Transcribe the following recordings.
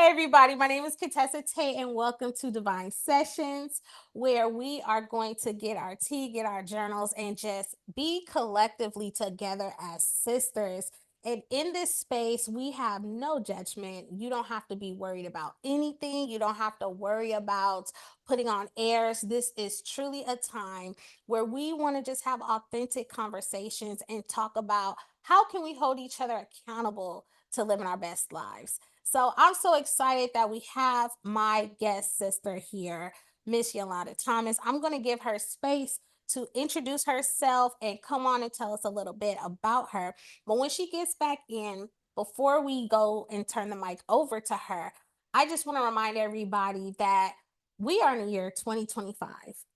Everybody, my name is Contesa Tate, and welcome to Divine Sessions, where we are going to get our tea, get our journals, and just be collectively together as sisters. And in this space, we have no judgment. You don't have to be worried about anything. You don't have to worry about putting on airs. This is truly a time where we want to just have authentic conversations and talk about how can we hold each other accountable to living our best lives. So I'm so excited that we have my guest sister here, Miss Yolanda Thomas. I'm going to give her space to introduce herself and come on and tell us a little bit about her. But when she gets back in, before we go and turn the mic over to her, I just want to remind everybody that we are in the year 2025.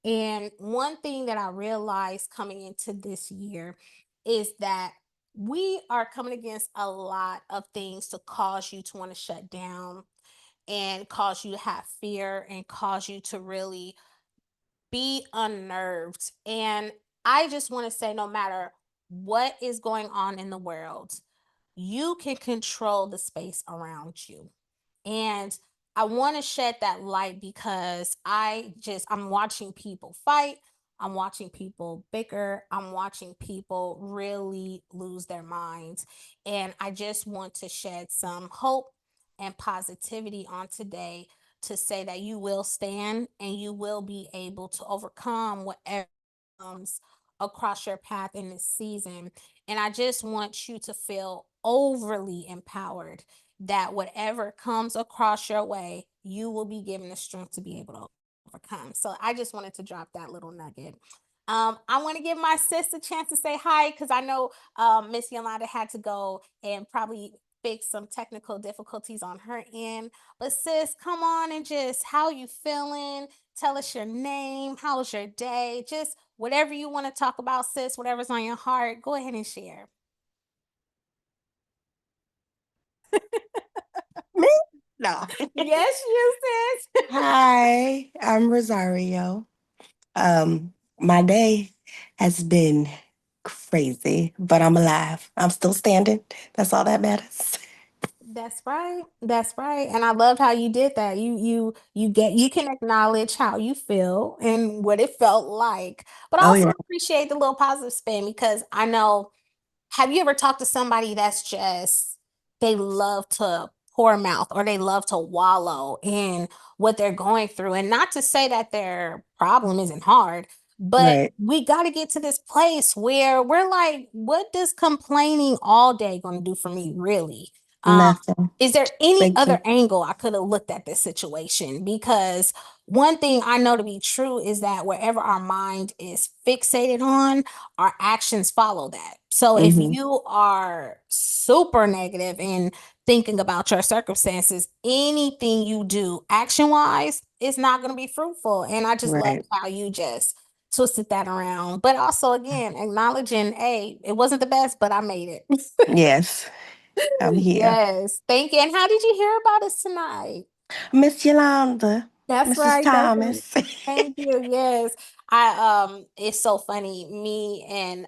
And one thing that I realized coming into this year is that we are coming against a lot of things to cause you to want to shut down and cause you to have fear and cause you to really be unnerved. And I just want to say, no matter what is going on in the world, you can control the space around you. And I want to shed that light because I'm watching people fight. I'm watching people bicker. I'm watching people really lose their minds. And I just want to shed some hope and positivity on today to say that you will stand and you will be able to overcome whatever comes across your path in this season. And I just want you to feel overly empowered that whatever comes across your way, you will be given the strength to be able to overcome. So I just wanted to drop that little nugget. I want to give my sis a chance to say hi because I know Miss Yolanda had to go and probably fix some technical difficulties on her end. But sis, come on and just how you feeling? Tell us your name. How was your day? Just whatever you want to talk about, sis, whatever's on your heart, go ahead and share. Me? No. Yes, you sis. Hi, I'm Rosario. My day has been crazy, but I'm alive. I'm still standing. That's all that matters. That's right. That's right. And I loved how you did that. You can acknowledge how you feel and what it felt like. But I Oh also yeah. appreciate the little positive spin because I know, have you ever talked to somebody that's just they love to pour mouth or they love to wallow in what they're going through? And not to say that their problem isn't hard, but Right. we got to get to this place where we're like, what does complaining all day going to do for me, really? Um, Nothing. is there any Thank other you. angle I could have looked at this situation? Because one thing I know to be true is that wherever our mind is fixated on, our actions follow that. So if Hmm. you are super negative in thinking about your circumstances, anything you do action wise is not going to be fruitful. And I just love Right. how you just twisted that around. But also, again, acknowledging, hey, it wasn't the best, but I made it. Yes, I'm here. Yes. Thank you. And how did you hear about us tonight? Miss Yolanda, That's Mrs. right. That's right. Thomas. Thank you. Yes. I it's so funny. Me and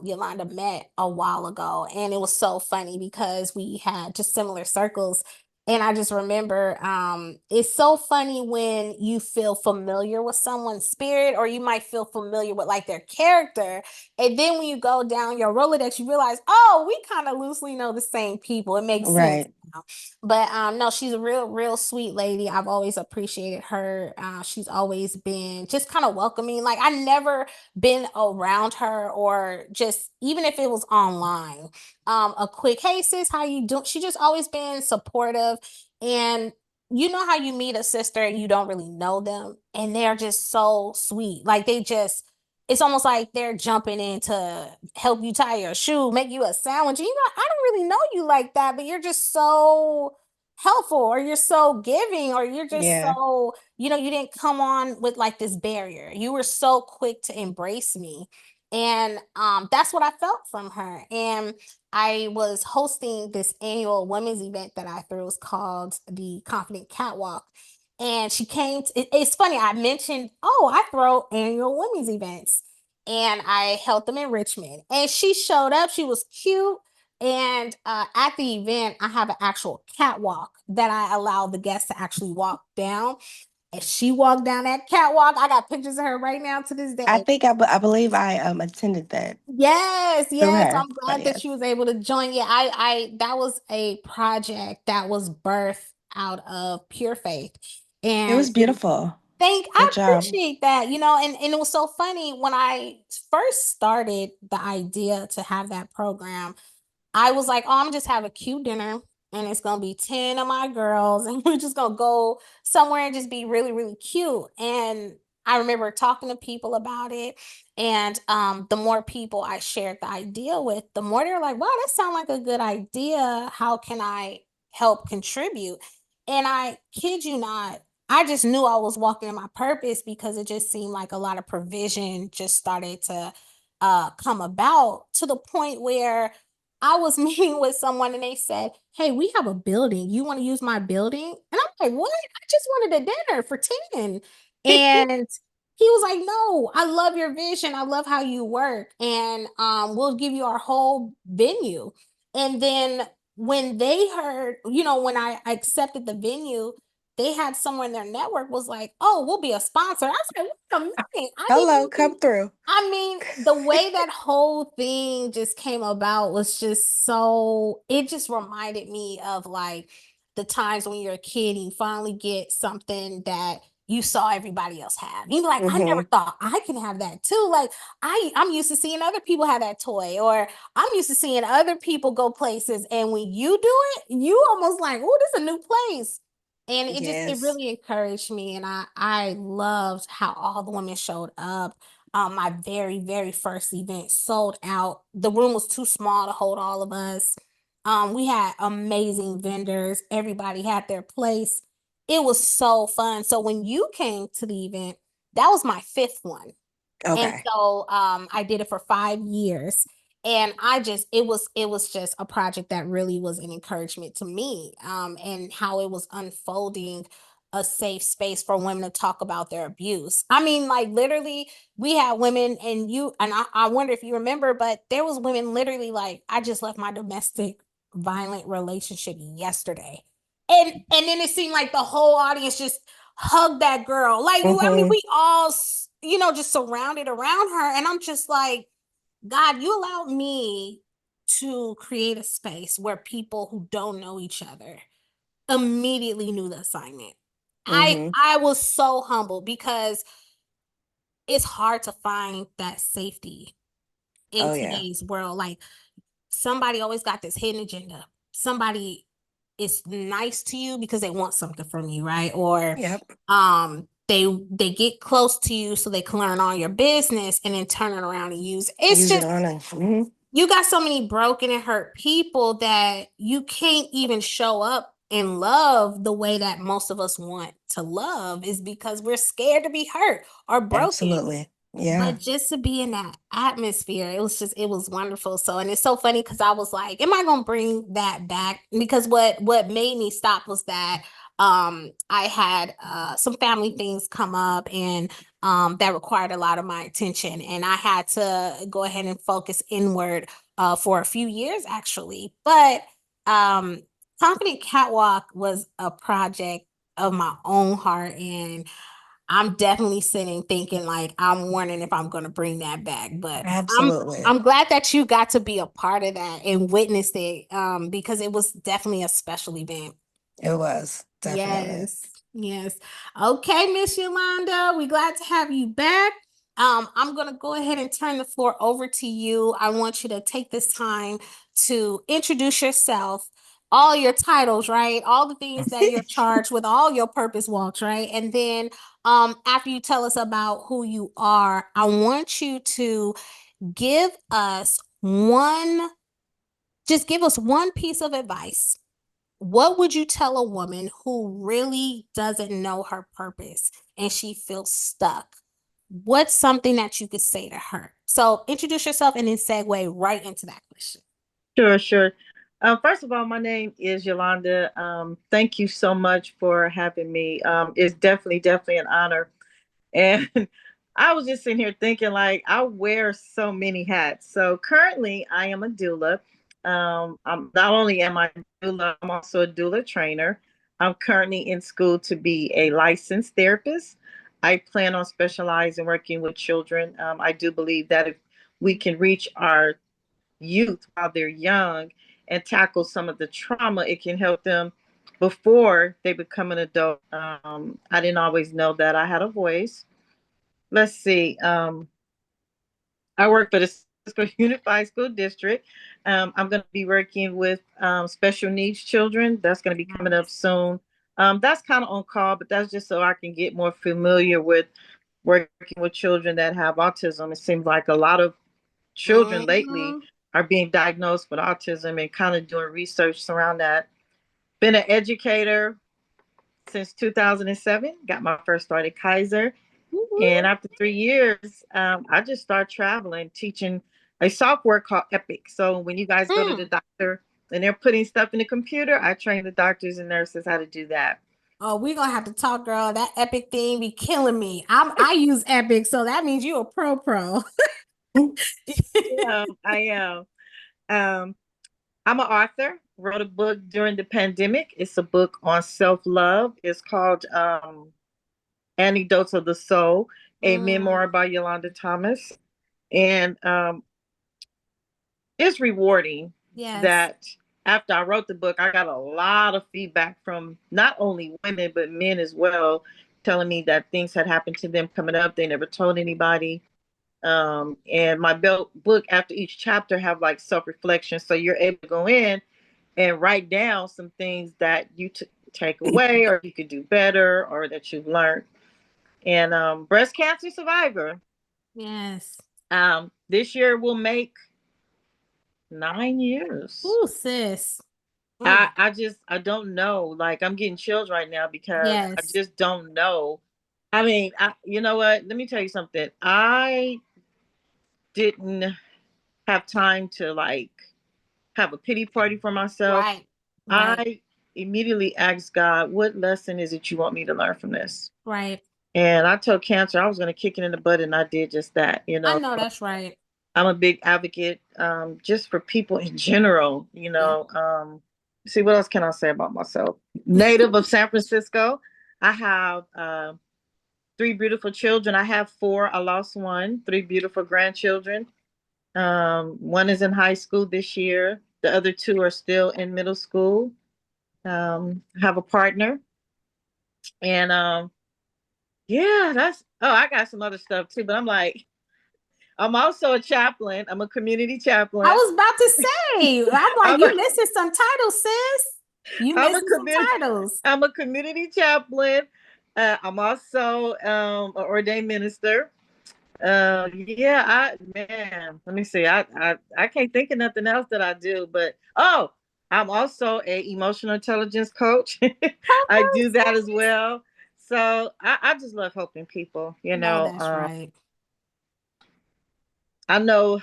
Yolanda met a while ago and it was so funny because we had just similar circles. And I just remember it's so funny when you feel familiar with someone's spirit or you might feel familiar with like their character. And then when you go down your Rolodex, you realize, oh, we kind of loosely know the same people. It makes sense Right. now. But no, she's a real sweet lady. I've always appreciated her. She's always been just kind of welcoming. Like I never been around her or just even if it was online. A quick hey sis, how you doing? She just always been supportive. And you know how you meet a sister and you don't really know them and they're just so sweet. Like they just it's almost like they're jumping in to help you tie your shoe, make you a sandwich. You know, I don't really know you like that, but you're just so helpful or you're so giving or you're just Yeah. so, you didn't come on with like this barrier. You were so quick to embrace me. And that's what I felt from her. And I was hosting this annual women's event that I threw. It was called the Confident Catwalk. And she came to, it's funny, I mentioned, oh, I throw annual women's events. And I held them in Richmond. And she showed up. She was cute. And at the event, I have an actual catwalk that I allow the guests to actually walk down. And she walked down that catwalk. I got pictures of her right now to this I day. think I believe I attended that Yes, through yes. her. I'm But glad that she yes, was able to join. Yeah, I that was a project that was birthed out of pure faith. it And was beautiful. I Good job. appreciate that, and it was so funny when I first started the idea to have that program. I was like, oh, I'm just have a cute dinner and it's gonna be 10 of my girls, and we're just gonna go somewhere and just be really, really cute. And I remember talking to people about it. And the more people I shared the idea with, the more they're like, wow, that sounds like a good idea. How can I help contribute? And I kid you not, I just knew I was walking in my purpose because it just seemed like a lot of provision just started to come about to the point where I was meeting with someone and they said, hey, we have a building. You want to use my building? And I'm like, what? I just wanted a dinner for 10. And he was like, no, I love your vision. I love how you work. And we'll give you our whole venue. And then when they heard, when I accepted the venue, they had someone in their network was like, oh, we'll be a sponsor. I was like, wait a minute. I didn't Hello, even come through. I mean, the way that whole thing just came about was just so, it just reminded me of like the times when you're a kid and you finally get something that you saw everybody else have. You're like, I never Hmm. thought I can have that too. Like I'm used to seeing other people have that toy, or I'm used to seeing other people go places. And when you do it, you almost like, oh, this is a new place. And it Yes. really encouraged me. And I loved how all the women showed up. My very, very first event sold out. The room was too small to hold all of us. We had amazing vendors. Everybody had their place. It was so fun. So when you came to the event, that was my fifth one. And Okay. so I did it for 5 years. And it was just a project that really was an encouragement to me, and how it was unfolding a safe space for women to talk about their abuse. I mean, like literally, we had women, and I wonder if you remember, but there was women literally like, I just left my domestic violent relationship yesterday. And then it seemed like the whole audience just hugged that girl. Like, I mean, Hmm. we all, just surrounded around her. And I'm just like, God, you allowed me to create a space where people who don't know each other immediately knew the assignment. I Hmm. I was so humbled because it's hard to find that safety in Oh yeah. today's world. Like somebody always got this hidden agenda. Somebody is nice to you because they want something from you, right? Or Yep. they get close to you so they can learn all your business and then turn it around and use it. It's Use it just on us. Hmm. you got so many broken and hurt people that you can't even show up and love the way that most of us want to love, is because we're scared to be hurt or broken. Absolutely. Yeah. But just to be in that atmosphere, it was wonderful. So, and it's so funny because I was like, am I gonna bring that back? Because what made me stop was that I had some family things come up, and that required a lot of my attention, and I had to go ahead and focus inward for a few years actually. But um Confident Catwalk was a project of my own heart, and I'm definitely sitting thinking like I'm wondering if I'm gonna bring that back. But Absolutely. I'm glad that you got to be a part of that and witnessed it, because it was definitely a special event. It was definitely. Yes, yes. Okay, Miss Yolanda, we glad to have you back. I'm gonna go ahead and turn the floor over to you. I want you to take this time to introduce yourself, all your titles, right? All the things that you're charged with, all your purpose walks, right? And then after you tell us about who you are, I want you to give us one, just give us one piece of advice. What would you tell a woman who really doesn't know her purpose and she feels stuck? What's something that you could say to her? So introduce yourself and then segue right into that question. Sure, sure. First of all, my name is Yolanda. Thank you so much for having me. It's definitely an honor. And I was just sitting here thinking, like, I wear so many hats. So currently, I am a doula. I'm not only am I a doula, I'm also a doula trainer. I'm currently in school to be a licensed therapist. I plan on specializing working with children. I do believe that if we can reach our youth while they're young and tackle some of the trauma, it can help them before they become an adult. I didn't always know that I had a voice. Let's see. I work for the Cisco Unified School District. I'm going to be working with special needs children. That's going to be coming up Nice. soon. That's kind of on call, but that's just so I can get more familiar with working with children that have autism. It seems like a lot of children lately Hmm. are being diagnosed with autism and kind of doing research around that. Been an educator since 2007. Got my first start at Kaiser. And after 3 years, I just started traveling, teaching a software called Epic. So when you guys go to the Mm. doctor and they're putting stuff in the computer, I train the doctors and nurses how to do that. Oh, we're gonna have to talk, girl. That Epic thing be killing me. I use Epic, so that means you a pro. I am. Um, I'm an author. Wrote a book during the pandemic. It's a book on self love. It's called Anecdotes of the Soul, a memoir Mm, by Yolanda Thomas. And it's rewarding yes. that after I wrote the book, I got a lot of feedback from not only women, but men as well, telling me that things had happened to them coming up. They never told anybody. And my book, after each chapter, have like self reflection. So you're able to go in and write down some things that you take away, or you could do better, or that you've learned. And breast cancer survivor. Yes. This year will make 9 years. Ooh, sis. Mm, I don't know. Like I'm getting chills right now because I yes. just don't know. I mean, you know what? Let me tell you something. I didn't have time to like have a pity party for myself. Right. Right. I immediately asked God, what lesson is it you want me to learn from this? Right. And I told cancer I was going to kick it in the butt, and I did just that. I know that's right. I'm a big advocate just for people in general. Yeah. See, what else can I say about myself? Native of San Francisco. I have three beautiful children. I have four. I lost one. Three beautiful grandchildren. One is in high school this year. The other two are still in middle school. I have a partner. And yeah, that's, oh, I got some other stuff too, but I'm like, I'm also a chaplain. I'm a community I chaplain. was about to say, I'm like, I'm a, you missing some titles, sis. You I'm a missing some community titles. I'm a community chaplain. I'm also an ordained minister. Yeah, let me see. I can't think of nothing else that I do, but oh, I'm also a emotional intelligence coach. Come I on, do that as sis. well. So I just love helping people. No, that's right. I know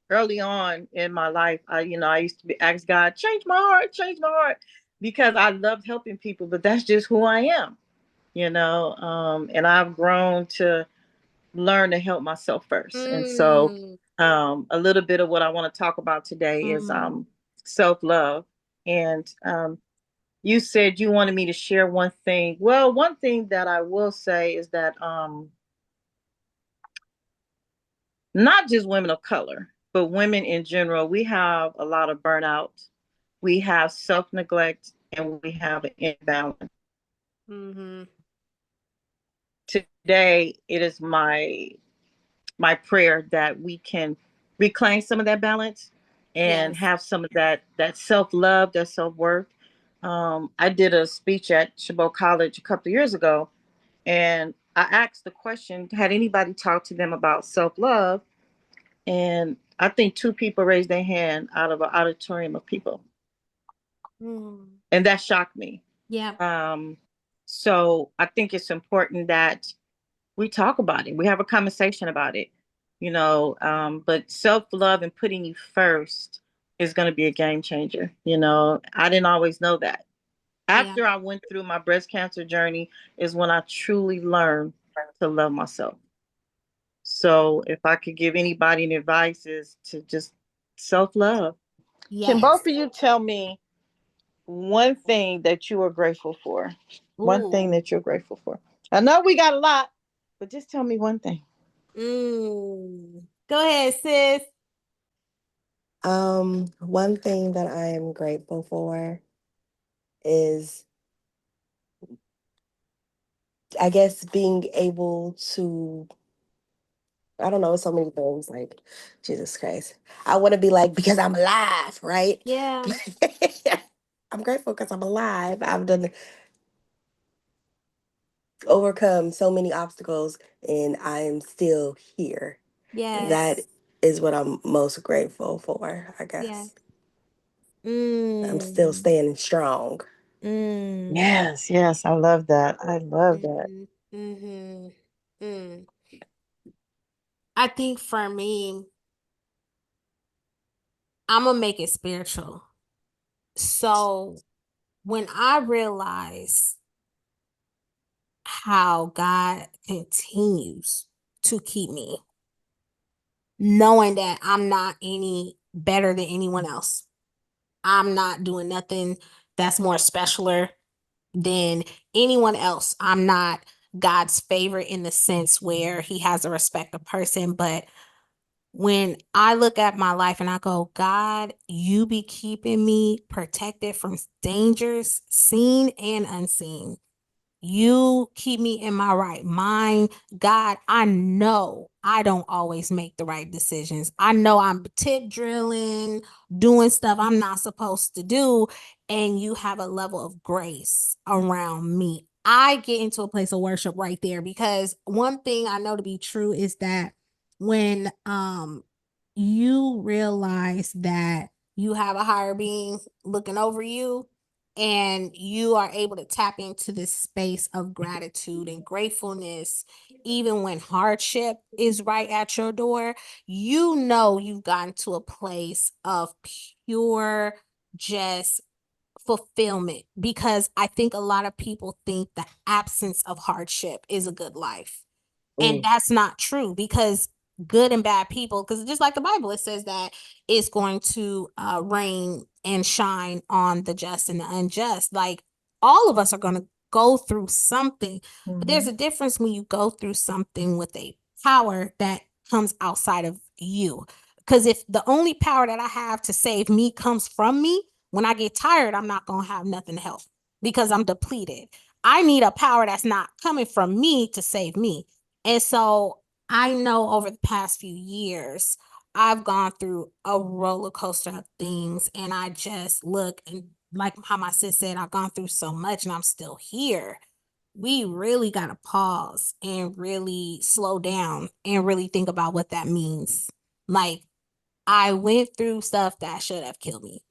early on in my life, I used to be ask God, change my heart, because I loved helping people, but that's just who I am. And I've grown to learn to help myself first. And so Mm, a little bit of what I want to talk about today is mm, self-love. And you said you wanted me to share one thing. Well, one thing that I will say is that not just women of color, but women in general, we have a lot of burnout. We have self-neglect, and we have an imbalance. mm-hmm. Today, it is my prayer that we can reclaim some of that balance and Yes. have some of that self-love, that self-worth. I did a speech at Chabot College a couple of years ago, and I asked the question, had anybody talked to them about self-love? And I think two people raised their hand out of an auditorium of people. Mm, And that shocked me. yeah. Um, so I think it's important that we talk about it. We have a conversation about it, but self-love and putting you first is going to be a game changer. I didn't always know that. Yeah. After I went through my breast cancer journey is when I truly learned to love myself. So if I could give anybody an advice is to just self-love. Can both Yes. of you tell me one thing that you are grateful for? One thing Ooh. that you're grateful for. I know we got a lot, but just tell me one thing. Go ahead, sis. One thing that I am grateful for is, I guess, being able to, I don't know, so many things, like, Jesus Christ. I want to be like, because I'm alive, right? Yeah. I'm grateful because I'm alive. I've done overcome so many obstacles and I'm still here. That Yes. is what I'm most grateful for, I Yes. guess. I'm still Mm. standing strong. Mm. Yes, yes, I love that. I love that. Mm. Mm-hmm. Mm. I think for me, I'm gonna make it spiritual. So when I realize how God continues to keep me, knowing that I'm not any better than anyone else. I'm not doing nothing that's more specialer than anyone else. I'm not God's favorite in the sense where he has a respect of person. But when I look at my life and I go, God, you be keeping me protected from dangers, seen and unseen. You keep me in my right mind. God, I know I don't always make the right decisions. I know I'm tip drilling, doing stuff I'm not supposed to do. And you have a level of grace around me. I get into a place of worship right there because one thing I know to be true is that when you realize that you have a higher being looking over you, and you are able to tap into this space of gratitude and gratefulness, even when hardship is right at your door, you know you've gotten to a place of pure, just fulfillment. Because I think a lot of people think the absence of hardship is a good life. And Mm. that's not true because good and bad people, because just like the Bible, it says that it's going to rain and shine on the just and the unjust. Like all of us are going to go through something, but there's Mm-hmm. a difference when you go through something with a power that comes outside of you. Because if the only power that I have to save me comes from me, when I get tired, I'm not going to have nothing to help because I'm depleted. I need a power that's not coming from me to save me. And so I know over the past few years, I've gone through a roller coaster of things. And I just look and like how my sis said, I've gone through so much and I'm still here. We really got to pause and really slow down and really think about what that means. Like, I went through stuff that should have killed me.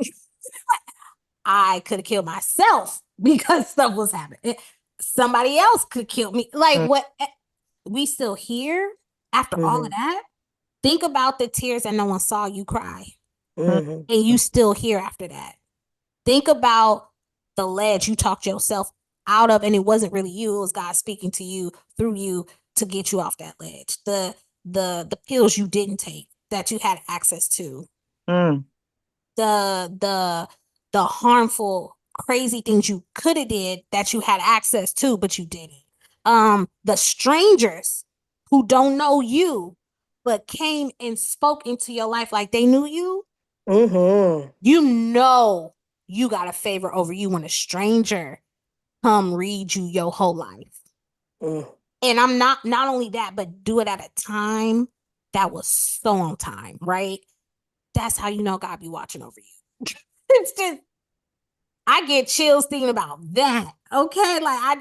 I could have killed myself because stuff was happening. Somebody else could kill me. Like, what? We still here after all of Mm-hmm. that? Think about the tears that no one saw you cry, Mm-hmm. and you still here after that. Think about the ledge you talked yourself out of, and it wasn't really you; it was God speaking to you through you to get you off that ledge. The pills you didn't take that you had access to, Mm. the harmful, crazy things you could have did that you had access to, but you didn't. The strangers who don't know you, but came and spoke into your life like they knew you. Mm-hmm. You know you got a favor over you when a stranger come read you your whole life. Mm. And I'm not only that, but do it at a time that was so on time, right? That's how you know God be watching over you. It's just I get chills thinking about that. Okay, like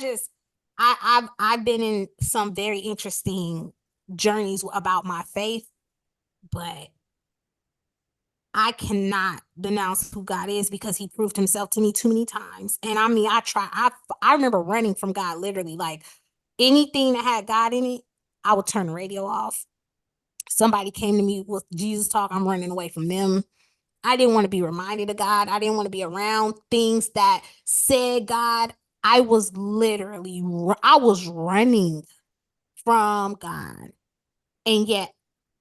I've been in some very interesting journeys about my faith, but I cannot denounce who God is because he proved himself to me too many times. And I mean, I remember running from God literally, like anything that had God in it, I would turn the radio off. Somebody came to me with Jesus talk, I'm running away from them. I didn't want to be reminded of God. I didn't want to be around things that said God. I was literally, I was running from God. And yet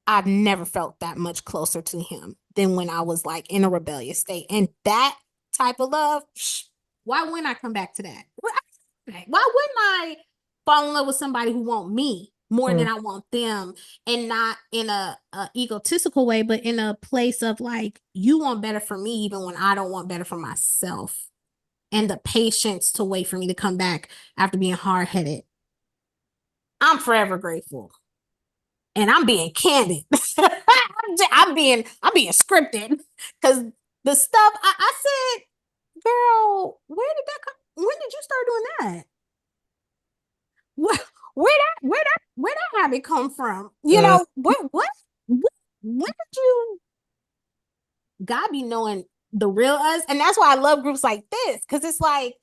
I've never felt that much closer to him than when I was like in a rebellious state. And that type of love, why wouldn't I come back to that? Why wouldn't I fall in love with somebody who want me more than Mm. I want them, and not in a egotistical way, but in a place of like, you want better for me even when I don't want better for myself, and the patience to wait for me to come back after being hard headed. I'm forever grateful, and I'm being candid. I'm being scripted because the stuff I said, girl, where did that come? When did you start doing that? Where where that habit come from? You Mm. know, what when did you God be knowing the real us? And that's why I love groups like this, because it's like,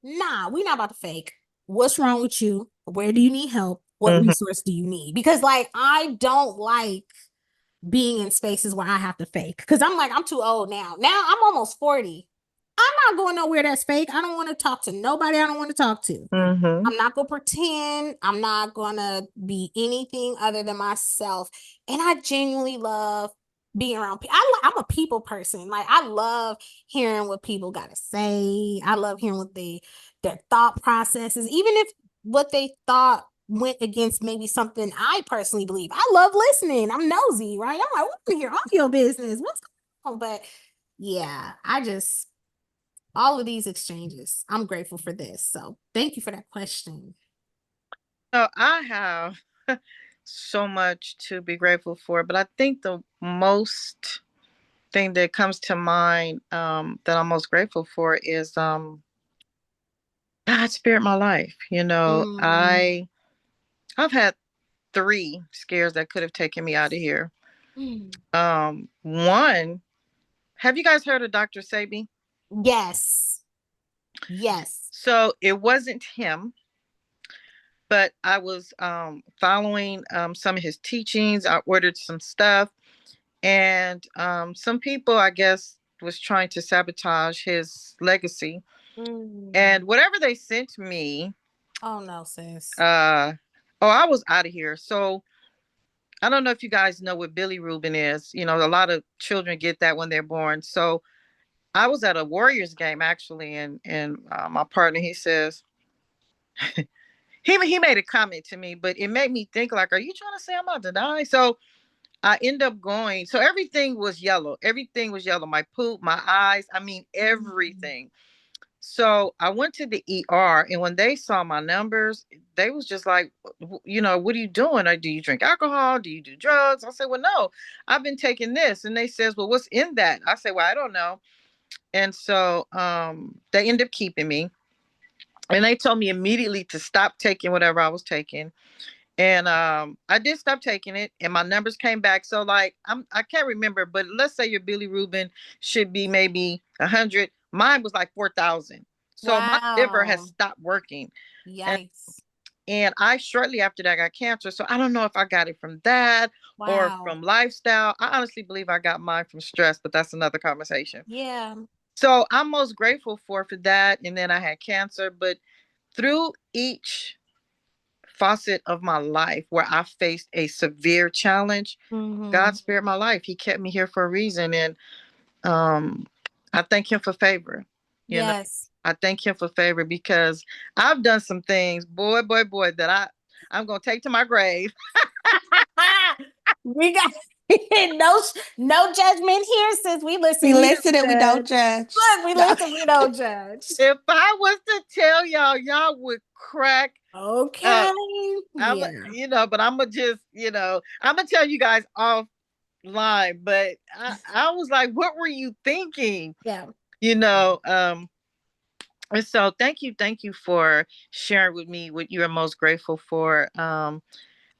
nah, we not about to fake. What's wrong with you? Where do you need help? What Mhm. resource do you need? Because like I don't like being in spaces where I have to fake. Because I'm like, I'm too old now. Now I'm almost 40. I'm not going nowhere that's fake. I don't want to talk to nobody I don't want to talk to. Mhm. I'm not going to pretend. I'm not going to be anything other than myself. And I genuinely love being around people. I'm a people person. Like, I love hearing what people got to say. I love hearing what their thought processes, even if what they thought went against maybe something I personally believe. I love listening. I'm nosy, right? I'm like, I want to hear all your business. What's going on? But yeah, all of these exchanges, I'm grateful for this. So thank you for that question. So I have so much to be grateful for, but I think the most thing that comes to mind that I'm most grateful for is God spared my life. Mm, I've had three scares that could have taken me out of here. mm. One, have you guys heard of Dr. Sabi? Yes. Yes. So it wasn't him, but I was following some of his teachings. I ordered some stuff, and some people, I guess, was trying to sabotage his legacy. Mm. And whatever they sent me, Oh no, sis. uh, oh, I was out of here. So I don't know if you guys know what Billy Rubin is. A lot of children get that when they're born. So I was at a Warriors game actually, and my partner, he says, he made a comment to me, but it made me think like, are you trying to say I'm about to die? So I end up going. So everything was yellow. Everything was yellow. My poop, my eyes. I mean Mm. everything. So I went to the ER, and when they saw my numbers, they was just like, what are you doing? Or do you drink alcohol? Do you do drugs? I said, well, no, I've been taking this. And they says, well, what's in that? I said, well, I don't know. And so they end up keeping me. And they told me immediately to stop taking whatever I was taking. And I did stop taking it, and my numbers came back. So like I can't remember, but let's say your Billy Rubin should be maybe 100. Mine was like 4,000. So my liver has Wow. stopped working, and Yikes. I shortly after that got cancer. So I don't know if I got it from that or Wow. from lifestyle. I honestly believe I got mine from stress, but that's another conversation. Yeah. So I'm most grateful for that. And then I had cancer, but through each facet of my life where I faced a severe challenge, God Mm-hmm. spared my life. He kept me here for a reason. And um, I thank him for favor. You know, Yes. I thank him for favor because I've done some things, boy, that I'm gonna take to my grave. We got no judgment here, since we We listen, we listen don't and we don't judge. judge. Look, we No. listen, we don't judge. If I was to tell y'all, y'all would crack Okay. up. Yeah. But I'm gonna just, I'm gonna tell you guys offline. But I was like, what were you thinking? Yeah. You know, and so thank you for sharing with me what you are most grateful for.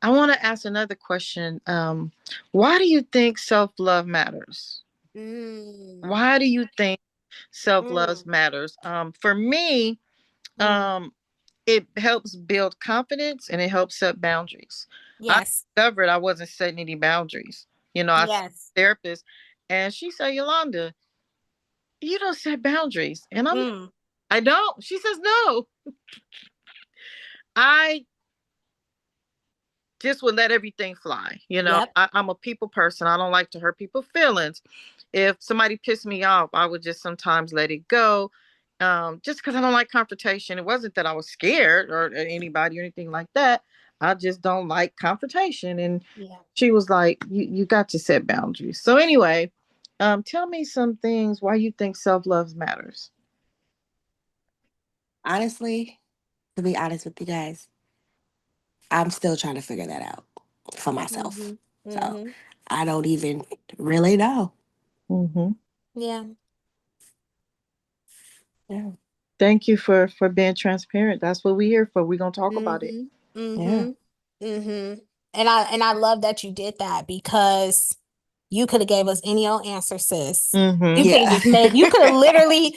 I want to ask another question. Why do you think self love matters? Mm. Why do you think self love Mm. matters? For me, Mm. um, it helps build confidence and it helps set boundaries. I Yes. discovered I wasn't setting any boundaries. I saw Yes. a therapist, and she said, Yolanda, you don't set boundaries. And I'm like, Mm. I don't. She says, no, I just would let everything fly. Yep. I'm a people person. I don't like to hurt people's feelings. If somebody pissed me off, I would just sometimes let it go. Just because I don't like confrontation. It wasn't that I was scared or anybody or anything like that. I just don't like confrontation. And Yeah. she was like, you got to set boundaries. So anyway, tell me some things why you think self-love matters. Honestly, to be honest with you guys, I'm still trying to figure that out for myself. Mhm. So Mhm. I don't even really know. Mm-hmm. Yeah. Yeah. Thank you for being transparent. That's what we're here for. We're gonna talk about it. Mhm. Yeah. Mhm. Mhm. And I love that you did that because you could have gave us any old answer, sis. Mm-hmm. You could have Yeah. just said, you could have literally,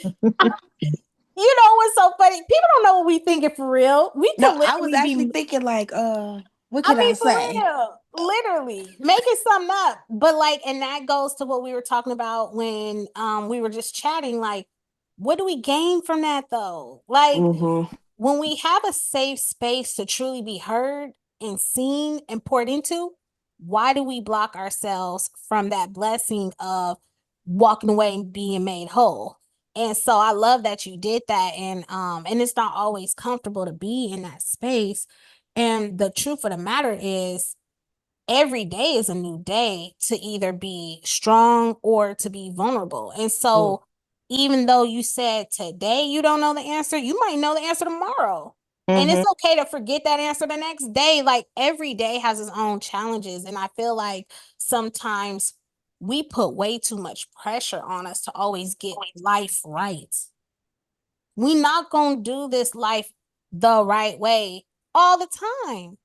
you know what's so funny? People don't know what we thinking for real. We No, could I was literally actually be, thinking like, what I can I mean, for say? real, literally making something up. But like, and that goes to what we were talking about when we were just chatting. Like, what do we gain from that though? Like, Mm-hmm. when we have a safe space to truly be heard and seen and poured into, why do we block ourselves from that blessing of walking away and being made whole? And so I love that you did that. And it's not always comfortable to be in that space. And the truth of the matter is every day is a new day to either be strong or to be vulnerable. And Mm. so, even though you said today you don't know the answer, you might know the answer tomorrow. And Mm-hmm. it's okay to forget that answer the next day. Like every day has its own challenges. And I feel like sometimes we put way too much pressure on us to always get life right. We not gonna do this life the right way all the time.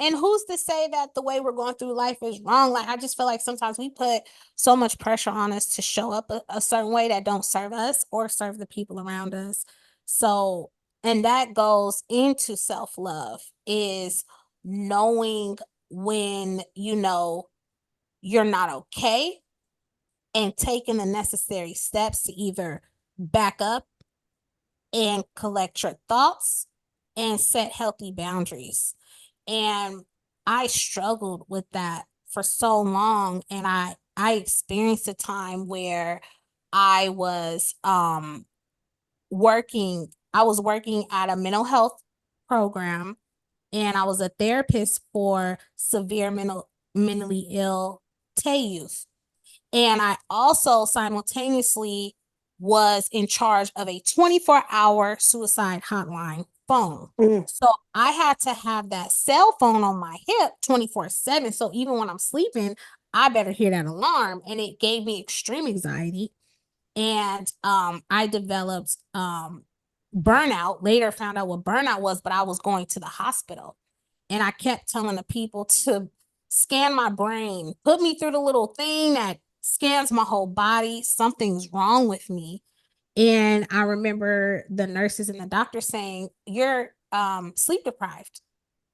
And who's to say that the way we're going through life is wrong? Like I just feel like sometimes we put so much pressure on us to show up a certain way that don't serve us or serve the people around us. So, and that goes into self-love is knowing when you know you're not okay and taking the necessary steps to either back up and collect your thoughts and set healthy boundaries. And I struggled with that for so long. And I experienced a time where I was I was working at a mental health program and I was a therapist for mentally ill Tay youth. And I also simultaneously was in charge of a 24-hour suicide hotline phone. Mm. So I had to have that cell phone on my hip 24/7. So even when I'm sleeping, I better hear that alarm. And it gave me extreme anxiety. And I developed burnout. Later found out what burnout was, but I was going to the hospital. And I kept telling the people to scan my brain, put me through the little thing that scans my whole body. Something's wrong with me. And I remember the nurses and the doctor saying, "You're sleep deprived."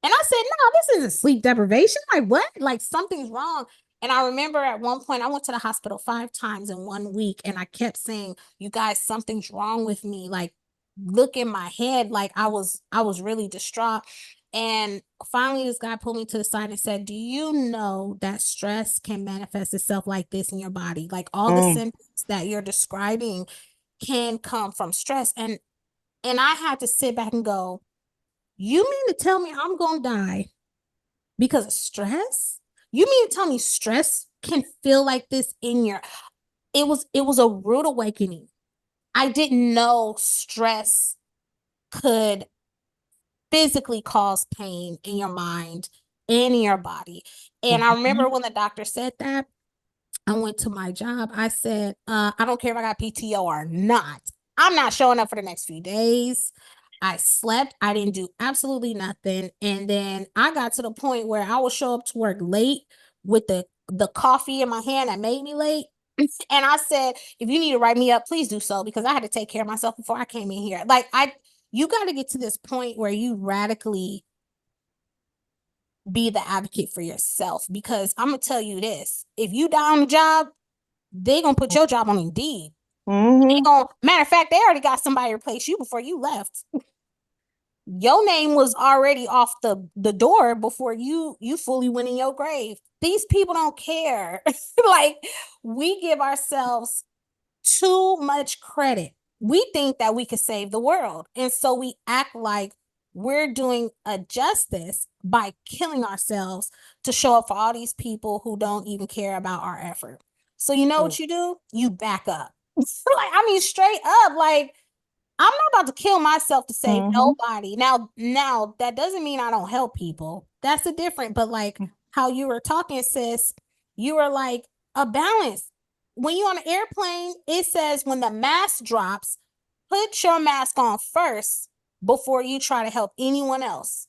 And I said, "No, this isn't sleep deprivation. Like what? Like something's wrong." And I remember at one point I went to the hospital 5 times in 1 week and I kept saying, "You guys, something's wrong with me." Like look in my head. Like I was really distraught. And finally this guy pulled me to the side and said, "Do you know that stress can manifest itself like this in your body? Like all the Mm. symptoms that you're describing can come from stress." And I had to sit back and go, "You mean to tell me I'm gonna die because of stress? You mean to tell me stress can feel like this in your—" It was a rude awakening. I didn't know stress could physically cause pain in your mind and in your body. And I Mm-hmm. remember when the doctor said that, I went to my job. I said, I don't care if I got PTO or not. I'm not showing up for the next few days. I slept. I didn't do absolutely nothing. And then I got to the point where I would show up to work late with the coffee in my hand that made me late. And I said, if you need to write me up, please do so because I had to take care of myself before I came in here. You got to get to this point where you radically be the advocate for yourself because I'm gonna tell you this: if you die on the job, they gonna put your job on Indeed. They Mm-hmm. gonna matter of fact, they already got somebody to replace you before you left. your name was already off the door before you fully went in your grave. These people don't care. Like, we give ourselves too much credit. We think that we could save the world. And so we act like we're doing a justice by killing ourselves to show up for all these people who don't even care about our effort. So you know what you do? You back up. Like, I mean, straight up, like, I'm not about to kill myself to save Mm-hmm. nobody. Now that doesn't mean I don't help people. That's a different, but like how you were talking, sis, you were like a balance. When you're on an airplane, it says when the mask drops, put your mask on first before you try to help anyone else.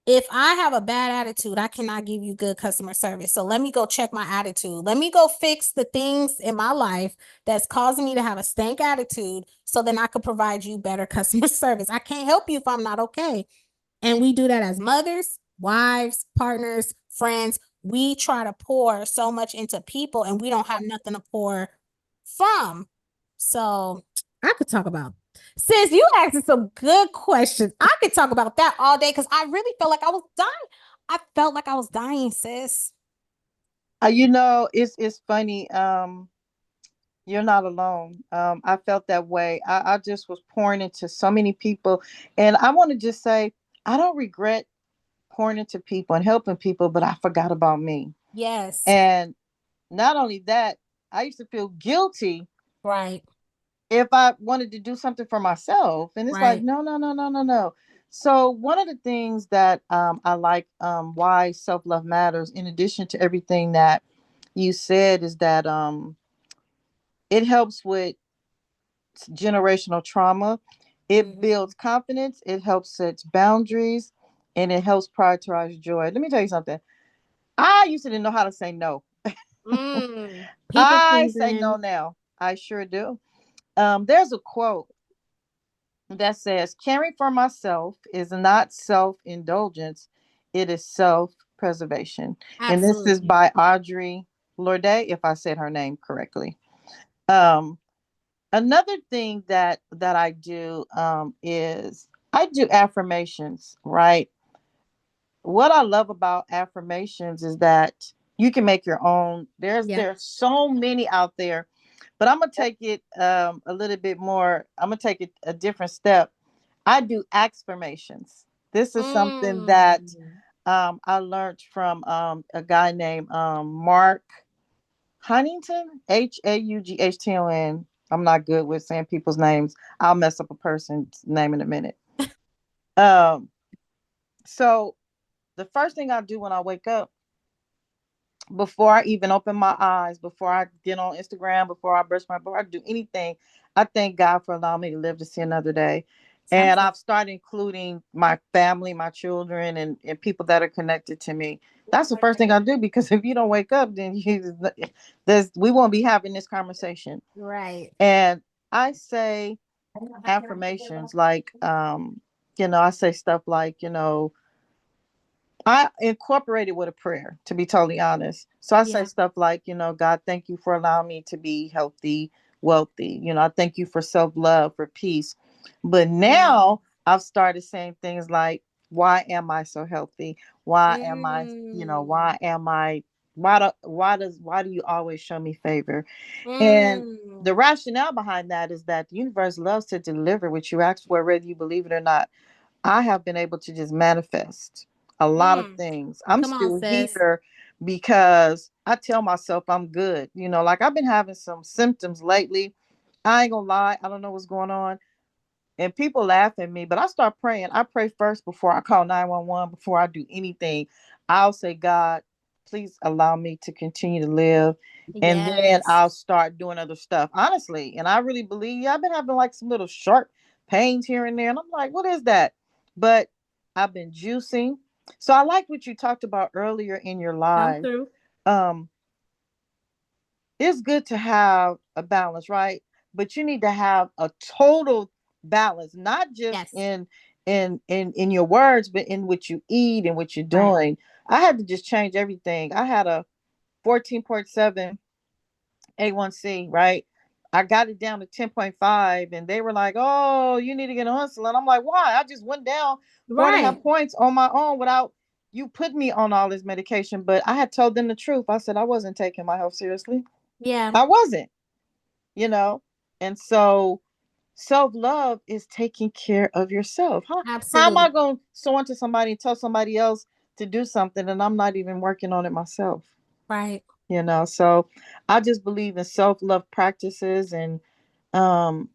If I have a bad attitude, I cannot give you good customer service. So let me go check my attitude. Let me go fix the things in my life that's causing me to have a stank attitude so then I could provide you better customer service. I can't help you if I'm not okay. And we do that as mothers, wives, partners, friends. We try to pour so much into people and we don't have nothing to pour from. So I could talk about. Sis, you asking some good questions. I could talk about that all day because I really felt like I was dying. I felt like I was dying, sis. It's funny. You're not alone. I felt that way. I just was pouring into so many people, and I want to just say I don't regret pouring into people and helping people, but I forgot about me. Yes. And not only that, I used to feel guilty Right. if I wanted to do something for myself. And it's like, Right. no, no, no, no, no, no. So one of the things that I like, why self love matters, in addition to everything that you said, is that it helps with generational trauma. It Mm-hmm. builds confidence. It helps set boundaries, and it helps prioritize joy. Let me tell you something. I used to didn't know how to say no. People I say no pleasing. now. I sure do. There's a quote that says, caring for myself is not self indulgence, it is self preservation. And this is Absolutely. by Audrey Lorde, if I said her name correctly. Um, Another thing that I do is I do affirmations, right? What I love about affirmations is that you can make your own. Yep. There's so many out there, but I'm gonna take it a little bit more. I'm gonna take it a different step. I do affirmations. This is something that Mm. I learned from a guy named Mark Huntington, Haughton. I'm not good with saying people's names. I'll mess up a person's name in a minute. Um, so the first thing I do when I wake up, before I even open my eyes, before I get on Instagram, before I do anything, I thank God for allowing me to live to see another day. And Absolutely. I've started including my family, my children, and people that are connected to me. That's the first thing I do, because if you don't wake up, then we won't be having this conversation. Right. And I say affirmations like, I say stuff like, I incorporate it with a prayer, to be totally honest. So I say Yeah. stuff like, God, thank you for allowing me to be healthy, wealthy. I thank you for self love, for peace. But Yeah. now I've started saying things like, why am I so healthy? Why am I, Mm. why do you always show me favor? And Mm. the rationale behind that is that the universe loves to deliver what you ask for, whether you believe it or not. I have been able to just manifest a lot of Mm. things. I'm Come on, still sis. here because I tell myself I'm good. Like I've been having some symptoms lately. I ain't gonna lie, I don't know what's going on. And people laugh at me, but I start praying. I pray first before I call 911, before I do anything. I'll say, God, please allow me to continue to live. And then Yes. I'll start doing other stuff, honestly. And I really believe, yeah, I've been having like some little sharp pains here and there. And I'm like, what is that? But I've been juicing. So I like what you talked about earlier in your Come live. through. Um, it's good to have a balance, right? But you need to have a total balance, not just Yes. in your words, but in what you eat and what you're Right. doing. I had to just change everything. I had a 14.7 A1C, right? I got it down to 10.5, and they were like, "Oh, you need to get on insulin." I'm like, "Why? I just went down four and a Right. half points on my own without you putting me on all this medication." But I had told them the truth. I said I wasn't taking my health seriously. Yeah. I wasn't, you know. And so self-love is taking care of yourself. How am I Absolutely. going to so into somebody and tell somebody else to do something and I'm not even working on it myself? Right. So I just believe in self-love practices, and um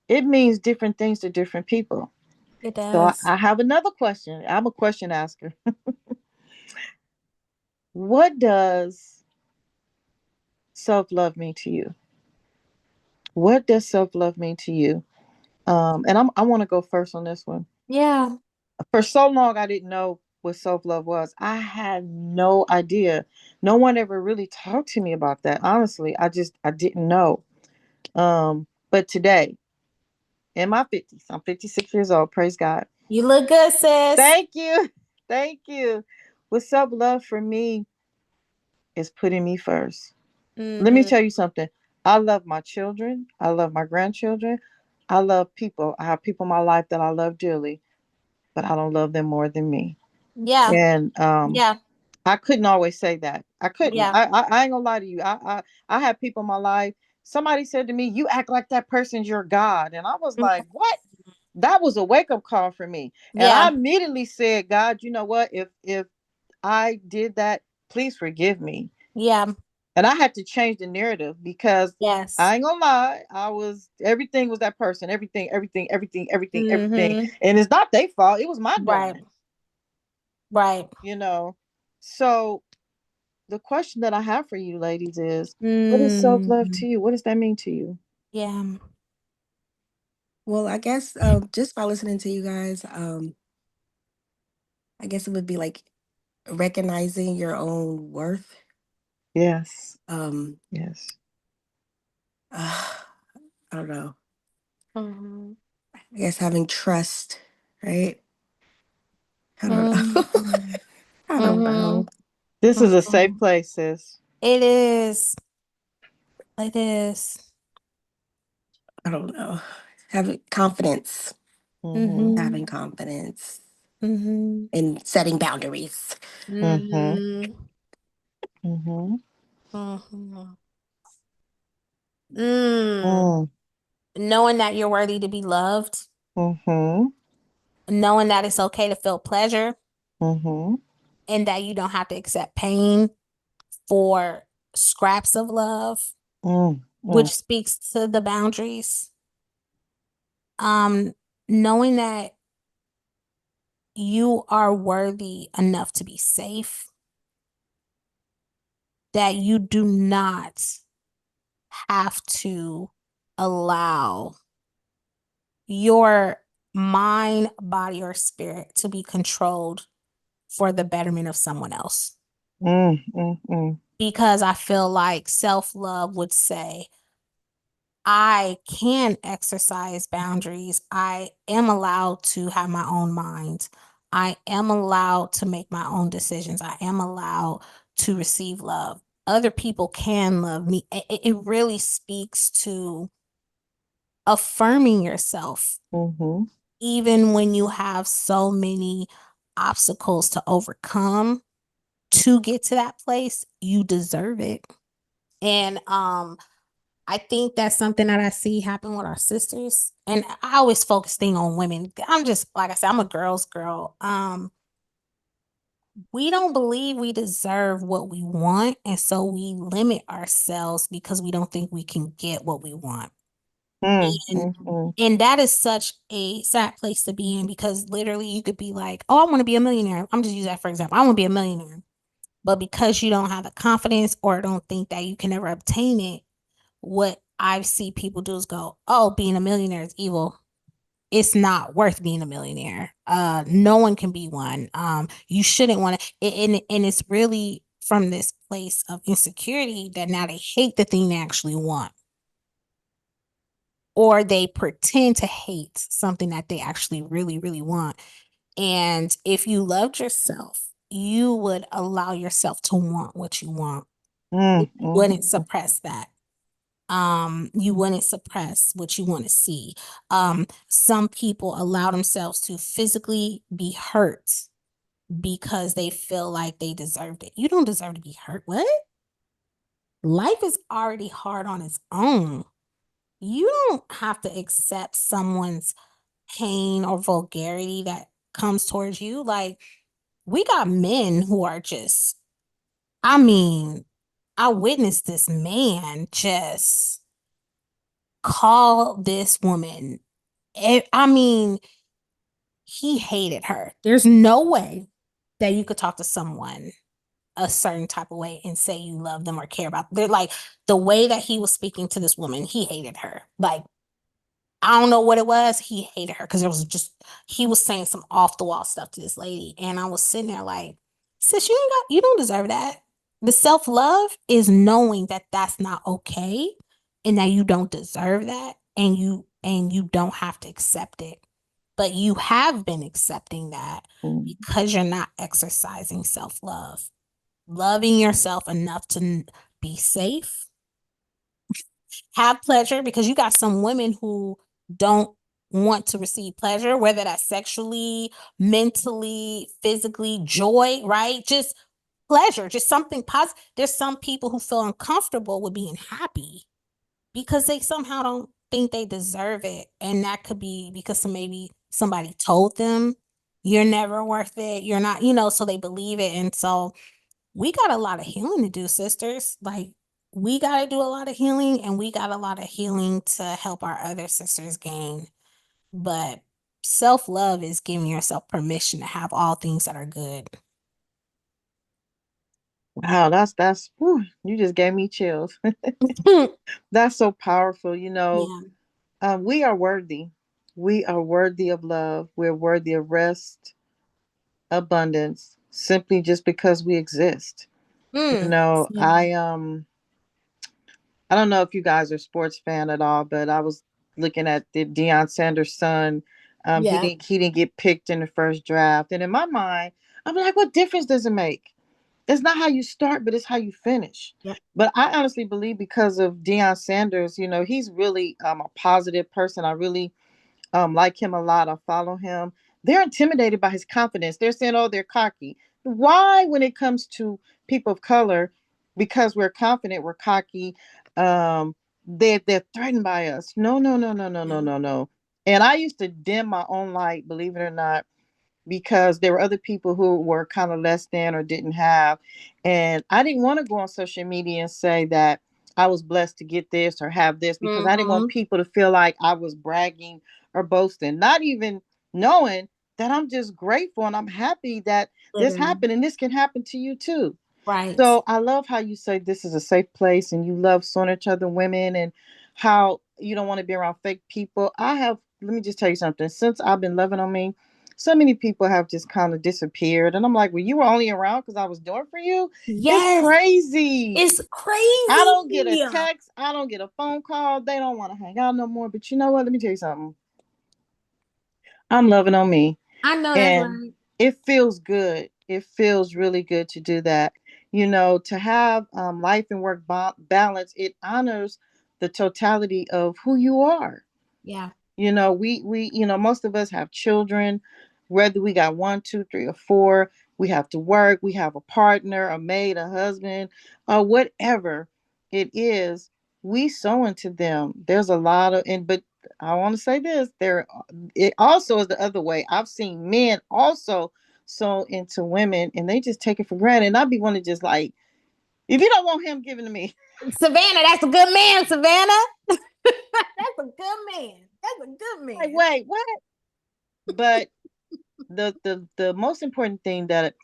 it means different things to different people. It So does. I have another question. I'm a question asker. What does self-love mean to you? What does self-love mean to you? And I want to go first on this one. Yeah. For so long I didn't know what self-love was. I had no idea. No one ever really talked to me about that. Honestly, I didn't know. But today, in my 50s, I'm 56 years old, praise God. You look good, sis. Thank you. Thank you. What self-love for me is putting me first. Let me Mm-hmm. tell you something. I love my children. I love my grandchildren. I love people. I have people in my life that I love dearly, but I don't love them more than me. Yeah. And Yeah. I couldn't always say that. I couldn't. Yeah. I ain't gonna lie to you. I have people in my life. Somebody said to me, "You act like that person's your God," and I was like, Mhm. "What?" That was a wake up call for me, and I Yeah. immediately said, "God, you know what? If I did that, please forgive me." Yeah. And I had to change the narrative because Yes. I ain't gonna lie, I was everything was that person, everything, Mm-hmm. and it's not their fault. It was my Right. doing, Right. you know. So the question that I have for you, ladies, is what is self love Mm. to you? What does that mean to you? Yeah. Well, I guess just by listening to you guys, I guess it would be like recognizing your own worth. Yes, Um, yes. I don't know. Mm-hmm. I guess having trust, right? I don't know. Mm-hmm. I don't Mm-hmm. know. This is a safe Mm-hmm. place, sis. It is. It is. I don't know. Having confidence, Mm-hmm. Mm-hmm. having confidence, Mm-hmm. and setting boundaries. Mm-hmm. Mm-hmm. Mm-hmm. Mm-hmm. Mm. Mm. Knowing that you're worthy to be loved, Mm-hmm. knowing that it's okay to feel pleasure, Mm-hmm. and that you don't have to accept pain for scraps of love, Mm. which Mm. speaks to the boundaries. Um, knowing that you are worthy enough to be safe, that you do not have to allow your mind, body, or spirit to be controlled for the betterment of someone else. Mm. Mm. Mm. Because I feel like self love would say, I can exercise boundaries. I am allowed to have my own mind. I am allowed to make my own decisions. I am allowed to receive love. Other people can love me. It really speaks to affirming yourself, Mm-hmm. even when you have so many obstacles to overcome to get to that place. You deserve it. And I think that's something that I see happen with our sisters. And I always focus thing on women. I'm just like I said, I'm a girl's girl. We don't believe we deserve what we want, and so we limit ourselves because we don't think we can get what we want. Mm. And Mm. Mm. and that is such a sad place to be in, because literally you could be like, "Oh, I want to be a millionaire." I'm just using that for example. I want to be a millionaire. But because you don't have the confidence or don't think that you can ever obtain it, what I see people do is go, "Oh, being a millionaire is evil. It's not worth being a millionaire. No one can be one. You shouldn't want to." And it's really from this place of insecurity that now they hate the thing they actually want, or they pretend to hate something that they actually really, really want. And if you loved yourself, you would allow yourself to want what you want. Mm. You Mm. wouldn't suppress that. You wouldn't suppress what you want to see. Some people allow themselves to physically be hurt because they feel like they deserved it. You don't deserve to be hurt. What? Life is already hard on its own. You don't have to accept someone's pain or vulgarity that comes towards you. Like, we got men who are just, I mean, I witnessed this man just call this woman. I mean, he hated her. There's no way that you could talk to someone a certain type of way and say you love them or care about them. They're like, the way that he was speaking to this woman, he hated her. Like, I don't know what it was. He hated her because there was just, he was saying some off the wall stuff to this lady. And I was sitting there like, sis, you don't deserve that. The self love is knowing that that's not okay and that you don't deserve that, and you don't have to accept it. But you have been accepting that because you're not exercising self love, loving yourself enough to be safe, have pleasure, because you got some women who don't want to receive pleasure, whether that's sexually, mentally, physically, joy, right? Just pleasure, just something positive. There's some people who feel uncomfortable with being happy because they somehow don't think they deserve it. And that could be because maybe somebody told them you're never worth it. You're not, so they believe it. And so we got a lot of healing to do, sisters. Like, we got to do a lot of healing, and we got a lot of healing to help our other sisters gain. But self love is giving yourself permission to have all things that are good. Wow, that's whew, you just gave me chills. That's so powerful. Yeah. We are worthy. We are worthy of love. We're worthy of rest, abundance, simply just because we exist. You know, Yeah. I don't know if you guys are sports fan at all, but I was looking at the Deion Sanders' son. Yeah. He didn't get picked in the first draft, and in my mind, I'm like, what difference does it make? It's not how you start, but it's how you finish. Yep. But I honestly believe because of Deion Sanders, he's really a positive person. I really like him a lot. I follow him. They're intimidated by his confidence. They're saying, oh, they're cocky. Why, when it comes to people of color, because we're confident, we're cocky, they're threatened by us. No, no, no, no, no, no, Yeah. no, no. And I used to dim my own light, believe it or not, because there were other people who were kind of less than or didn't have. And I didn't want to go on social media and say that I was blessed to get this or have this because I didn't want Mm-hmm. people to feel like I was bragging or boasting, not even knowing that I'm just grateful and I'm happy that this Literally. happened and this can happen to you too. Right. So I love how you say this is a safe place and you love each other women and how you don't want to be around fake people. Let me just tell you something. Since I've been loving on me, so many people have just kind of disappeared. And I'm like, well, you were only around because I was doing for you. It's Yes. crazy. It's I crazy. don't get a text. I don't get a phone call. They don't want to hang out no more. But you know what? Let me tell you something. I'm loving on me. I know that's And right. it feels good. It feels really good to do that. To have life and work balance, it honors the totality of who you are. Yeah. Most of us have children, whether we got one, two, three, or four. We have to work. We have a partner, a maid, a husband, or whatever it is. We sow into them. There's a lot of, but I want to say this: it also is the other way. I've seen men also sow into women, and they just take it for granted. And I'd be one to just like, if you don't want him, give it to me. Savannah, that's a good man, Savannah. That's a good man. That's a good Like, man. wait, what? But the most important thing that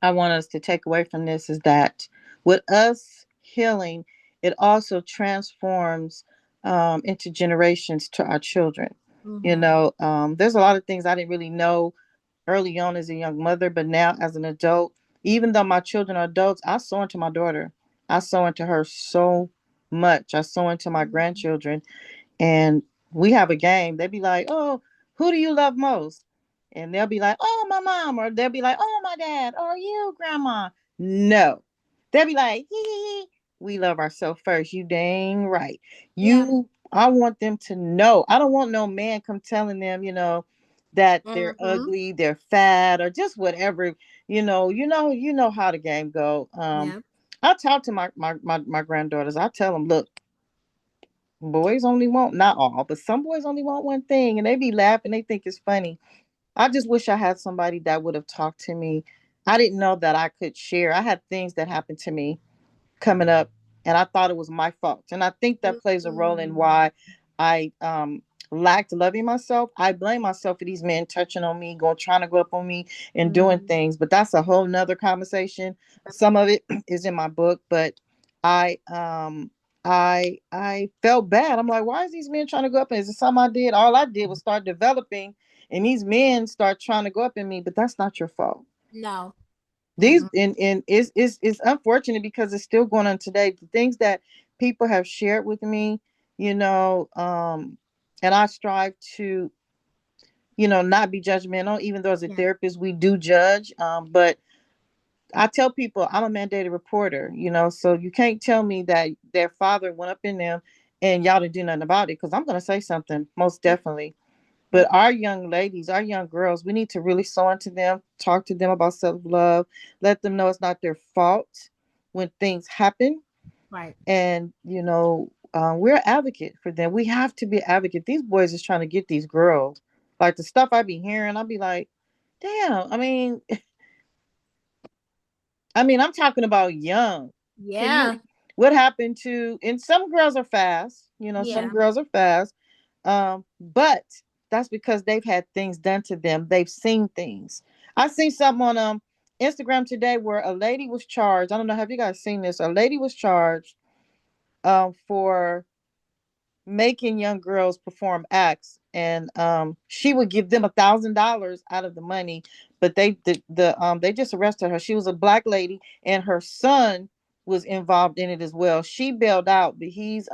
I want us to take away from this is that with us healing, it also transforms into generations to our children. Mm-hmm. There's a lot of things I didn't really know early on as a young mother, but now as an adult, even though my children are adults, I saw into my daughter. I saw into her so much. I saw into my grandchildren. And we have a game. They'd be like, oh, who do you love most? And they'll be like, oh, my mom. Or they'll be like, oh, my dad. Or you, grandma. No. They'll be like, hee, hee, hee. we love ourselves first. You dang right. Yeah. I want them to know. I don't want no man come telling them, that they're Mm-hmm. ugly, they're fat, or just whatever. You know how the game go. Yeah. I talk to my granddaughters. I tell them, look, boys only want, not all, but some boys only want one thing, and they be laughing. They think it's funny. I just wish I had somebody that would have talked to me. I didn't know that I could share. I had things that happened to me coming up, and I thought it was my fault. And I think that plays a role in Mm-hmm. why I lacked loving myself. I blame myself for these men touching on me, going trying to go up on me and doing Mm-hmm. things. But that's a whole nother conversation. Some of it is in my book, but I I felt bad. I'm like, why is these men trying to go up? And is it something I did? All I did was start developing, and these men start trying to go up in me. But that's not your fault. No. These Mm-mm. and it's unfortunate because it's still going on today. The things that people have shared with me, you know, and I strive to, not be judgmental, even though as a Yeah. therapist we do judge. But I tell people I'm a mandated reporter, so you can't tell me that their father went up in them and y'all didn't do nothing about it, because I'm gonna say something, most Yeah. definitely. Yeah. But our young ladies, our young girls, we need to really sow into them, talk to them about self love, let them know it's not their fault when things happen. Right. And, we're an advocate for them. We have to be an advocate. These boys is trying to get these girls. Like the stuff I be hearing, I'll be like, damn, I'm talking about young. Can you, Yeah. what happened to, and some girls are fast, some Yeah. girls are fast. But that's because they've had things done to them. They've seen things. I seen something on Instagram today where a lady was charged. I don't know, have you guys seen this? A lady was charged for making young girls perform acts, and she would give them $1,000 out of the money, but they just arrested her. She was a black lady, and her son was involved in it as well. She bailed out, but he's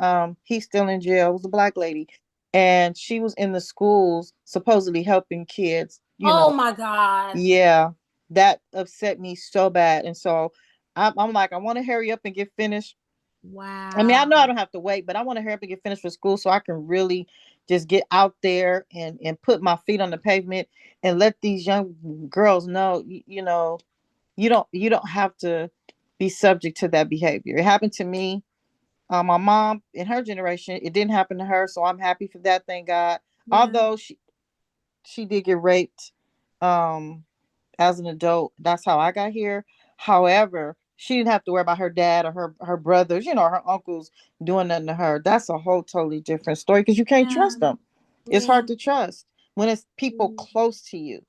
still in jail. It was a black lady, and she was in the schools supposedly helping kids. Oh my God. Yeah, that upset me so bad. And so I'm like, I want to hurry up and get finished. I know I Wow. don't have to wait, but I want to hurry up and get finished with school so I can really just get out there and put my feet on the pavement and let these young girls know, you don't have to be subject to that behavior. It happened to me. My mom in her generation, it didn't happen to her, so I'm happy for that. Thank God. Yeah. Although she did get raped, um, as an adult. That's how I got here. However, she didn't have to worry about her dad or her brothers, her uncles doing nothing to her. That's a whole totally different story because you can't Yeah. trust them. It's Yeah. hard to trust when it's people Mm. close to you.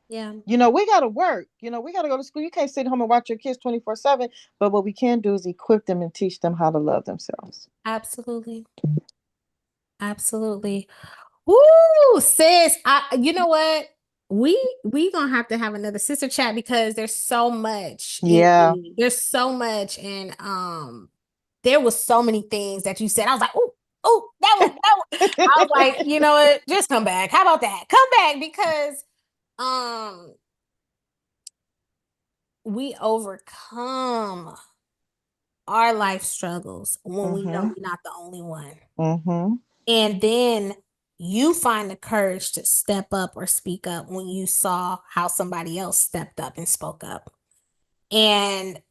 Yeah. We got to work. We got to go to school. You can't sit home and watch your kids 24/7. But what we can do is equip them and teach them how to love themselves. Absolutely. Absolutely. Woo, sis. You know what? We gonna have to have another sister chat because there's so much in Yeah. me. There's so much, and there was so many things that you said. I was like, oh, that one. I was like, you know what? Just come back. How about that? Come back because um we overcome our life struggles when we know Mhm. we're not the only one. Mhm. And then you find the courage to step up or speak up when you saw how somebody else stepped up and spoke up. And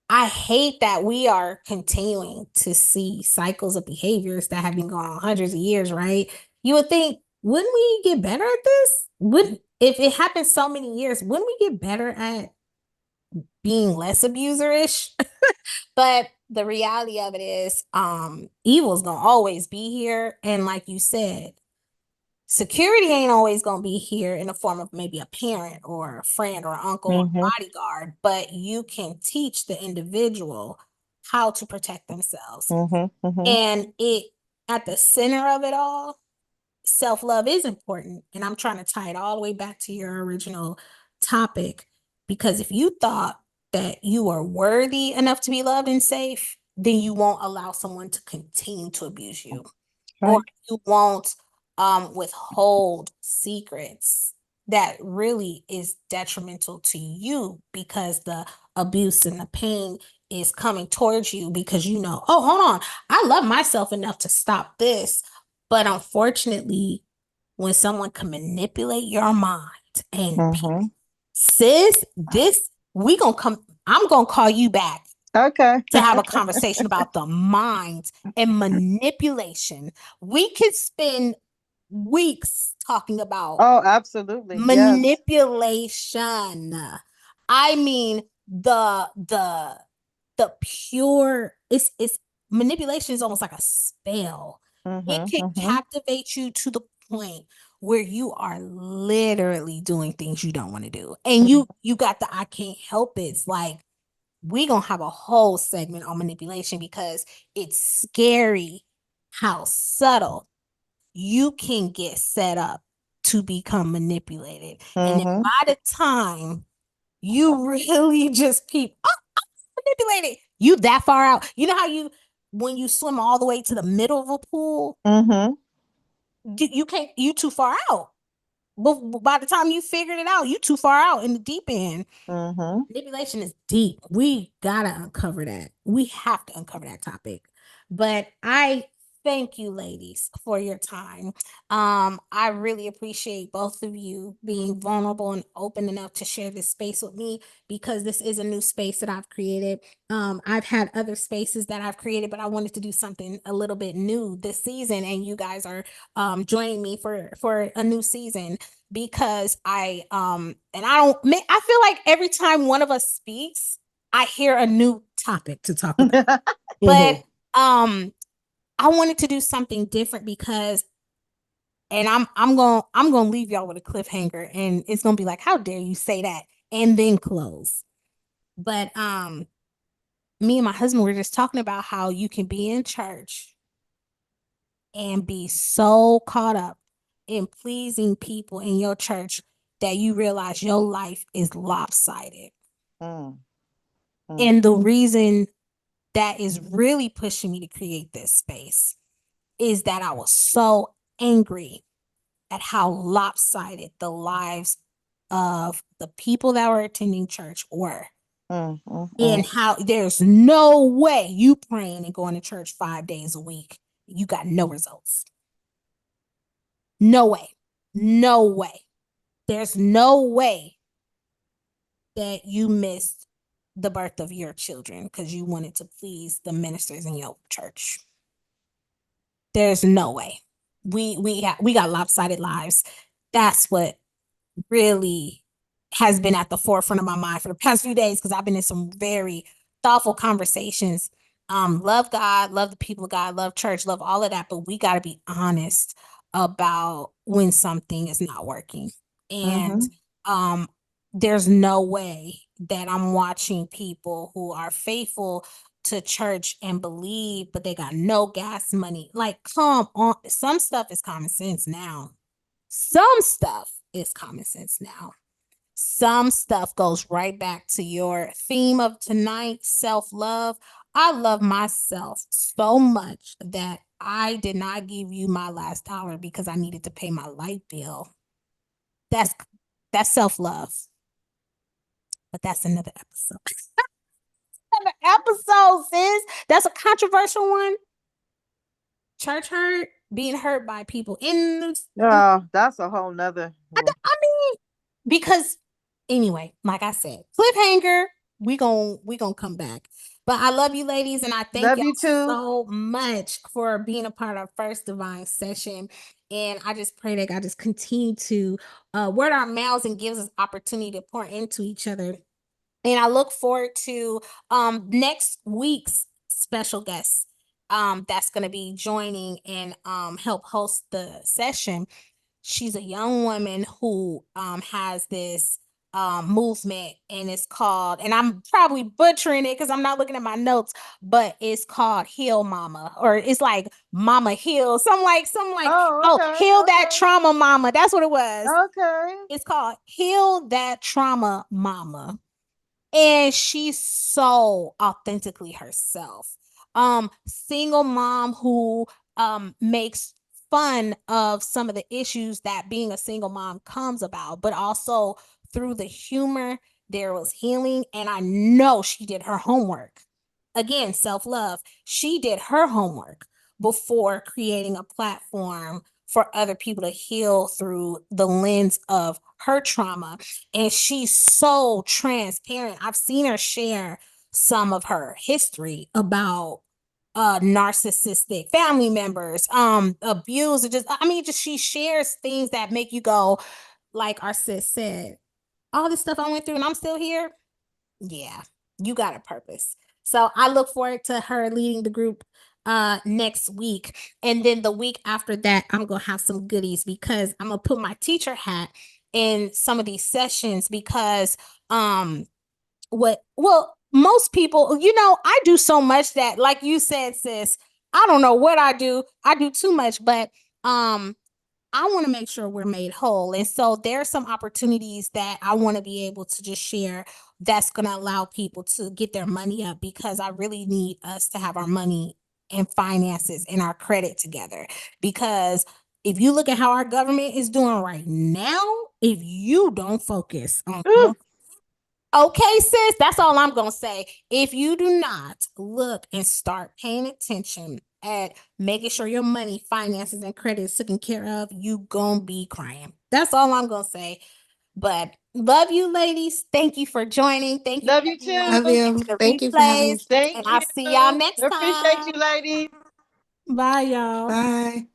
I hate that we are continuing to see cycles of behaviors that have been going on hundreds of years, right? You would think, wouldn't we get better at this? Would if it happened so many years, wouldn't we get better at being less abuserish? But the reality of it is, evil's gonna always be here. And like you said, security ain't always going to be here in the form of maybe a parent or a friend or uncle or Mhm. bodyguard, but you can teach the individual how to protect themselves. Mhm. Mhm. And it at the center of it all, self-love is important. And I'm trying to tie it all the way back to your original topic because if you thought that you are worthy enough to be loved and safe, then you won't allow someone to continue to abuse you or Right. you won't withhold secrets that really is detrimental to you because the abuse and the pain is coming towards you because you know, oh, hold on, I love myself enough to stop this. But unfortunately, when someone can manipulate your mind and Mm-hmm. sis, this we gonna come. I'm gonna call you back Okay. to have a conversation about the mind and manipulation. We could spend weeks talking about Oh, absolutely. Yes. manipulation. I mean the pure it's manipulation is almost like a spell. It Mm-hmm. can Mm-hmm. captivate you to the point where you are literally doing things you don't want to do. And you got the I can't help it. It's like we gonna have a whole segment on manipulation because it's scary how subtle you can get set up to become manipulated. And then Mm-hmm. by the time you really just keep manipulated, you that far out. You know how you when you swim all the way to the middle of a pool, Mm-hmm. you can't you too far out. But by the time you figured it out, you too far out in the deep end. Mm-hmm. Manipulation is deep. We gotta uncover that. We have to uncover that topic. But I thank you, ladies, for your time. I really appreciate both of you being vulnerable and open enough to share this space with me because this is a new space that I've created. I've had other spaces that I've created, but I wanted to do something a little bit new this season, and you guys are joining me for a new season because and I feel like every time one of us speaks, I hear a new topic to talk about. But um I wanted to do something different because and I'm gonna leave y'all with a cliffhanger and it's gonna be like, how dare you say that? And then close. But me and my husband were just talking about how you can be in church and be so caught up in pleasing people in your church that you realize your life is lopsided. Mm-hmm. And the reason that is really pushing me to create this space is that I was so angry at how lopsided the lives of the people that were attending church were. Mm-hmm. And how there's no way you praying and going to church 5 days a week. You got no results. No way. No way. There's no way that you missed the birth of your children because you wanted to please the ministers in your church. There's no way. We got lopsided lives. That's what really has been at the forefront of my mind for the past few days because I've been in some very thoughtful conversations. Love God, love the people of God, love church, love all of that, but we got to be honest about when something is not working. And Mm-hmm. um there's no way that I'm watching people who are faithful to church and believe, but they got no gas money. Like, come on. Some stuff is common sense now. Some stuff is common sense now. Some stuff goes right back to your theme of tonight, self-love. I love myself so much that I did not give you my last dollar because I needed to pay my light bill. That's that's self-love. But that's another episode. Another episode, sis. That's a controversial one. Church hurt, being hurt by people in the Oh, that's a whole nother. I mean, because anyway, like I said, cliffhanger. We gonna come back. But I love you, ladies, and I thank Love y'all you too. so much for being a part of First Divine Session. And I just pray that God just continue to word our mouths and gives us opportunity to pour into each other. And I look forward to next week's special guest that's going to be joining and help host the session. She's a young woman who has this movement and it's called, and I'm probably butchering it because I'm not looking at my notes, but it's called Heal Mama, or it's like Mama Heal, some like Oh, oh, okay. Heal That Okay. Trauma Mama. That's what it was. Okay. It's called Heal That Trauma Mama. And she's so authentically herself. Single mom who makes fun of some of the issues that being a single mom comes about, but also through the humor there was healing, and I know she did her homework. again, self-love. She did her homework before creating a platform for other people to heal through the lens of her trauma. And she's so transparent. I've seen her share some of her history about narcissistic family members, abuse, or just, I mean, just she shares things that make you go, like our sis said, all this stuff I went through and I'm still here. Yeah, you got a purpose. So I look forward to her leading the group next week. And then the week after that, I'm gonna have some goodies because I'm gonna put my teacher hat in some of these sessions because most people, I do so much that, like you said, sis, I don't know what I do. I do too much, but um I want to make sure we're made whole. And so there are some opportunities that I want to be able to just share that's going to allow people to get their money up, because I really need us to have our money and finances and our credit together. Because if you look at how our government is doing right now, if you don't focus on Ooh, okay, sis, that's all I'm going to say. If you do not look and start paying attention at making sure your money, finances, and credit is taken care of, you going to be crying. That's all I'm going to say. But love you, ladies. Thank you for joining. Thank you, love you everyone, Love too. for you. the Thank you for having replays. me. And Thank I'll you. see y'all next Appreciate time. you, ladies. Bye, y'all. Bye.